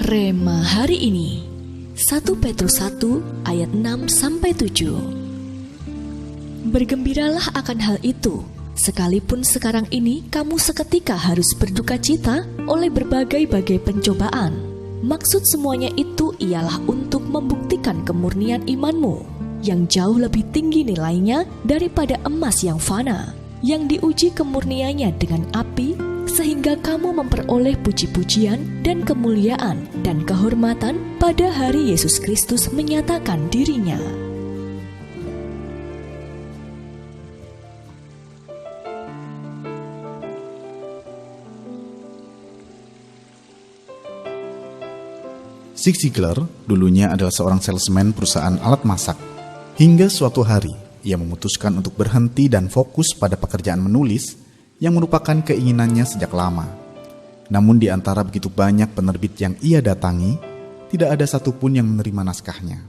Rema hari ini 1 Petrus 1 ayat 6-7. Bergembiralah akan hal itu, sekalipun sekarang ini kamu seketika harus berduka cita oleh berbagai-bagai pencobaan. Maksud semuanya itu ialah untuk membuktikan kemurnian imanmu yang jauh lebih tinggi nilainya daripada emas yang fana, yang diuji kemurniannya dengan api, sehingga kamu memperoleh puji-pujian dan kemuliaan dan kehormatan pada hari Yesus Kristus menyatakan dirinya. Zig Ziglar dulunya adalah seorang salesman perusahaan alat masak. Hingga suatu hari, ia memutuskan untuk berhenti dan fokus pada pekerjaan menulis yang merupakan keinginannya sejak lama. Namun di antara begitu banyak penerbit yang ia datangi, tidak ada satupun yang menerima naskahnya.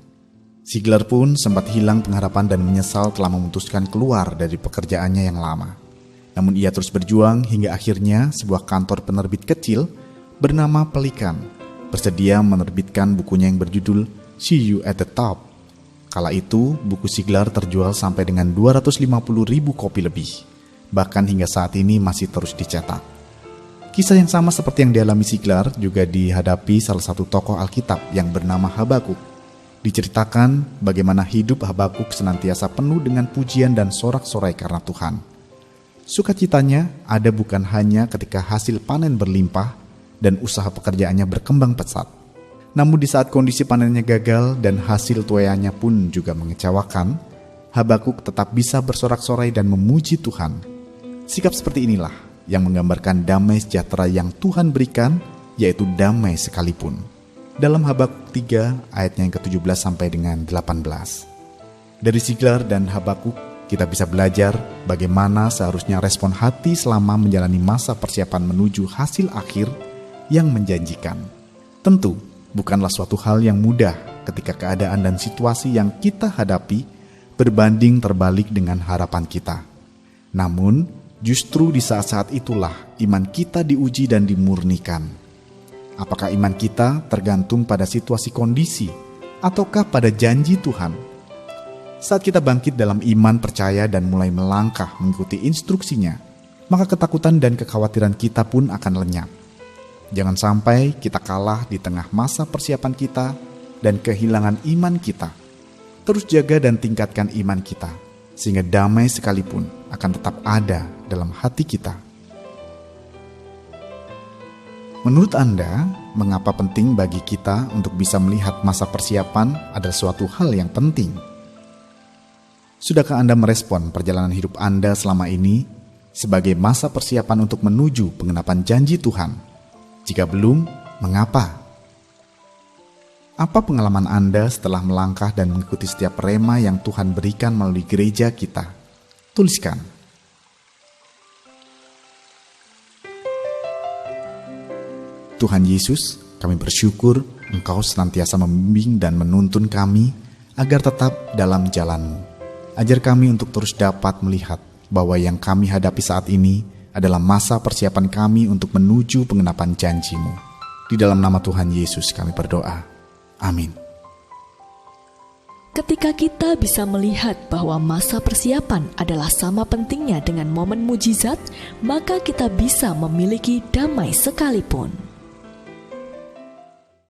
Ziglar pun sempat hilang pengharapan dan menyesal telah memutuskan keluar dari pekerjaannya yang lama. Namun ia terus berjuang hingga akhirnya sebuah kantor penerbit kecil bernama Pelikan bersedia menerbitkan bukunya yang berjudul See You at the Top. Kala itu, buku Ziglar terjual sampai dengan 250.000 kopi lebih. Bahkan hingga saat ini masih terus dicetak. Kisah yang sama seperti yang dialami Ziglar juga dihadapi salah satu tokoh Alkitab yang bernama Habakuk. Diceritakan bagaimana hidup Habakuk senantiasa penuh dengan pujian dan sorak-sorai karena Tuhan. Sukacitanya ada bukan hanya ketika hasil panen berlimpah dan usaha pekerjaannya berkembang pesat. Namun di saat kondisi panennya gagal dan hasil tuaiannya pun juga mengecewakan, Habakuk tetap bisa bersorak-sorai dan memuji Tuhan. Sikap seperti inilah yang menggambarkan damai sejahtera yang Tuhan berikan, yaitu damai sekalipun. Dalam Habakuk 3 ayatnya yang ke-17 sampai dengan 18. Dari Ziglar dan Habakuk, kita bisa belajar bagaimana seharusnya respon hati selama menjalani masa persiapan menuju hasil akhir yang menjanjikan. Tentu, bukanlah suatu hal yang mudah ketika keadaan dan situasi yang kita hadapi berbanding terbalik dengan harapan kita. Namun, justru di saat-saat itulah iman kita diuji dan dimurnikan. Apakah iman kita tergantung pada situasi kondisi ataukah pada janji Tuhan? Saat kita bangkit dalam iman percaya dan mulai melangkah mengikuti instruksinya, maka ketakutan dan kekhawatiran kita pun akan lenyap. Jangan sampai kita kalah di tengah masa persiapan kita dan kehilangan iman kita. Terus jaga dan tingkatkan iman kita, sehingga damai sekalipun akan tetap ada dalam hati kita. Menurut Anda, mengapa penting bagi kita untuk bisa melihat masa persiapan adalah suatu hal yang penting? Sudahkah Anda merespon perjalanan hidup Anda selama ini sebagai masa persiapan untuk menuju pengenapan janji Tuhan? Jika belum, mengapa? Apa pengalaman Anda setelah melangkah dan mengikuti setiap rema yang Tuhan berikan melalui gereja kita? Tuliskan. Tuhan Yesus, kami bersyukur Engkau senantiasa membimbing dan menuntun kami agar tetap dalam jalan-Mu. Ajar kami untuk terus dapat melihat bahwa yang kami hadapi saat ini adalah masa persiapan kami untuk menuju pengenapan janji-Mu. Di dalam nama Tuhan Yesus kami berdoa. Amin. Ketika kita bisa melihat bahwa masa persiapan adalah sama pentingnya dengan momen mujizat, maka kita bisa memiliki damai sekalipun.